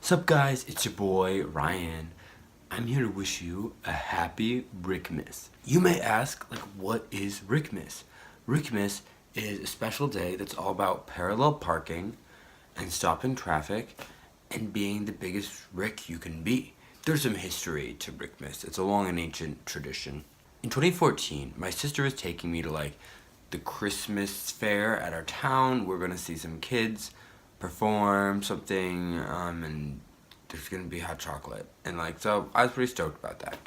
Sup guys, it's your boy Ryan. I'm here to wish you a happy Rickmas. You may ask, what is Rickmas? Rickmas is a special day that's all about parallel parking and stopping traffic and being the biggest Rick you can be. There's some history to Rickmas. It's a long and ancient tradition. In 2014, my sister was taking me to the Christmas fair at our town. We're gonna see some kids perform something, and there's gonna be hot chocolate, and so I was pretty stoked about that,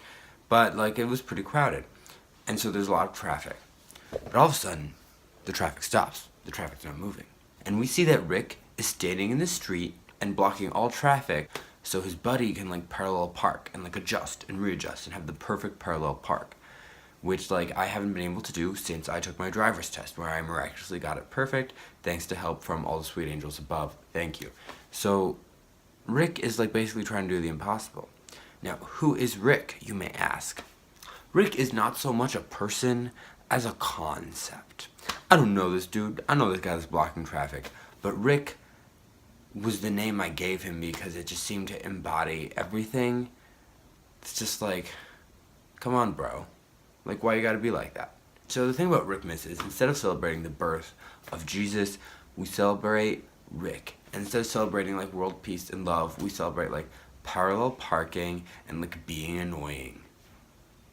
but it was pretty crowded, and so there's a lot of traffic, but all of a sudden the traffic stops. The traffic's not moving, and we see that Rick is standing in the street and blocking all traffic so his buddy can parallel park and adjust and readjust and have the perfect parallel park, which I haven't been able to do since I took my driver's test, where I miraculously got it perfect thanks to help from all the sweet angels above. Thank you. So Rick is basically trying to do the impossible. Now, who is Rick, you may ask? Rick is not so much a person as a concept. I don't know this dude. I know this guy that's blocking traffic, but Rick was the name I gave him because it just seemed to embody everything. It's just come on, bro. Why you gotta be like that? So the thing about Rickmas is, instead of celebrating the birth of Jesus, we celebrate Rick. And instead of celebrating world peace and love, we celebrate parallel parking and being annoying.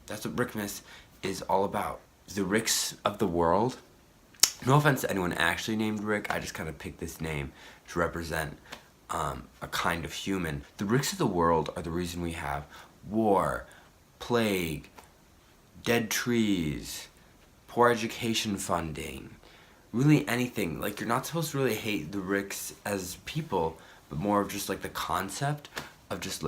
That's what Rickmas is all about. The Ricks of the world. No offense to anyone actually named Rick, I just kind of picked this name to represent a kind of human. The Ricks of the world are the reason we have war, plague, dead trees, poor education funding, really anything. You're not supposed to really hate the Ricks as people, but more of just the concept of just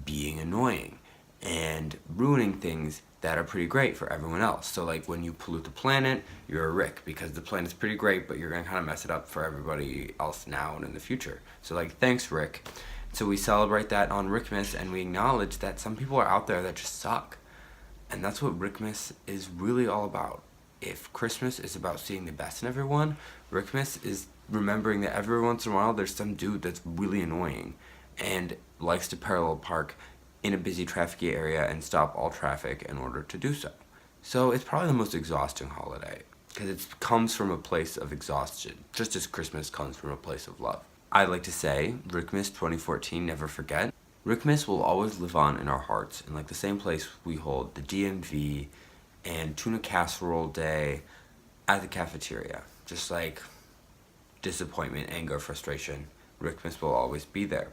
being annoying and ruining things that are pretty great for everyone else. So when you pollute the planet, you're a Rick because the planet's pretty great, but you're gonna kind of mess it up for everybody else now and in the future. So thanks, Rick. So we celebrate that on Rickmas, and we acknowledge that some people are out there that just suck. And that's what Rickmas is really all about. If Christmas is about seeing the best in everyone, Rickmas is remembering that every once in a while there's some dude that's really annoying and likes to parallel park in a busy trafficy area and stop all traffic in order to do so. So it's probably the most exhausting holiday because it comes from a place of exhaustion, just as Christmas comes from a place of love. I'd like to say, Rickmas 2014, never forget. Rickmas will always live on in our hearts, in the same place we hold the DMV and tuna casserole day at the cafeteria. Just disappointment, anger, frustration, Rickmas will always be there.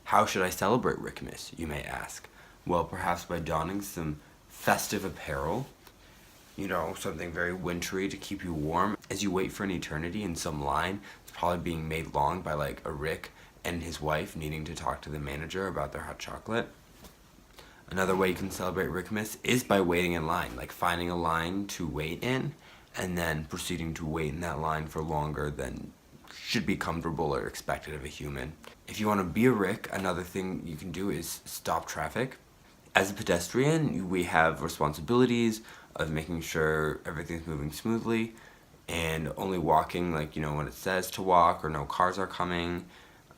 How should I celebrate Rickmas, you may ask? Well, perhaps by donning some festive apparel, something very wintry to keep you warm as you wait for an eternity in some line. It's probably being made long by a Rick and his wife needing to talk to the manager about their hot chocolate. Another way you can celebrate Rickmas is by waiting in line, finding a line to wait in and then proceeding to wait in that line for longer than should be comfortable or expected of a human. If you want to be a Rick, another thing you can do is stop traffic. As a pedestrian, we have responsibilities of making sure everything's moving smoothly and only walking when it says to walk or no cars are coming.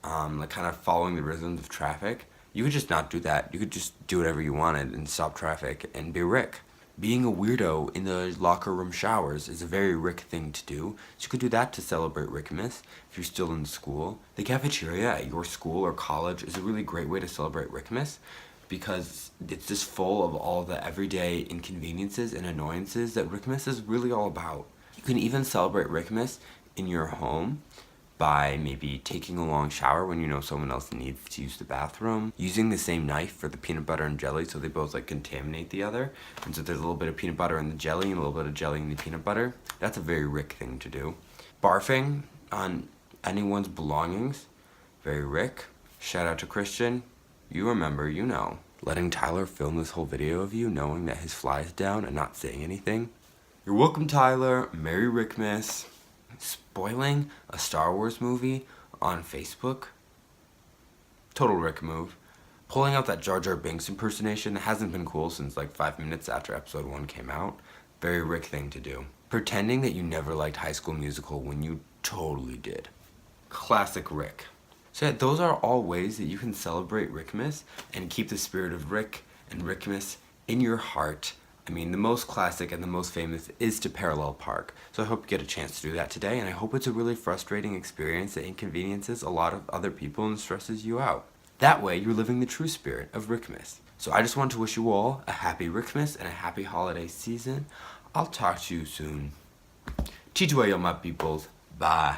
Kind of following the rhythms of traffic. You could just not do that. You could just do whatever you wanted and stop traffic and be Rick. Being a weirdo in the locker room showers is a very Rick thing to do, so you could do that to celebrate Rickmas if you're still in school. The cafeteria at your school or college is a really great way to celebrate Rickmas because it's just full of all the everyday inconveniences and annoyances that Rickmas is really all about. You can even celebrate Rickmas in your home by maybe taking a long shower when someone else needs to use the bathroom, using the same knife for the peanut butter and jelly so they both contaminate the other, and so there's a little bit of peanut butter in the jelly and a little bit of jelly in the peanut butter. That's a very Rick thing to do. Barfing on anyone's belongings, very Rick. Shout out to Christian. You remember, letting Tyler film this whole video of you knowing that his fly is down and not saying anything. You're welcome, Tyler. Merry Rickmas. Spoiling a Star Wars movie on Facebook. Total Rick move. Pulling out that Jar Jar Binks impersonation hasn't been cool since 5 minutes after episode 1 came out. Very Rick thing to do. Pretending that you never liked High School Musical when you totally did. Classic Rick. So yeah, those are all ways that you can celebrate Rickmas and keep the spirit of Rick and Rickmas in your heart. I mean, the most classic and the most famous is to parallel park. So I hope you get a chance to do that today, and I hope it's a really frustrating experience that inconveniences a lot of other people and stresses you out. That way, you're living the true spirit of Rickmas. So I just want to wish you all a happy Rickmas and a happy holiday season. I'll talk to you soon. TGYO, my peoples. Bye.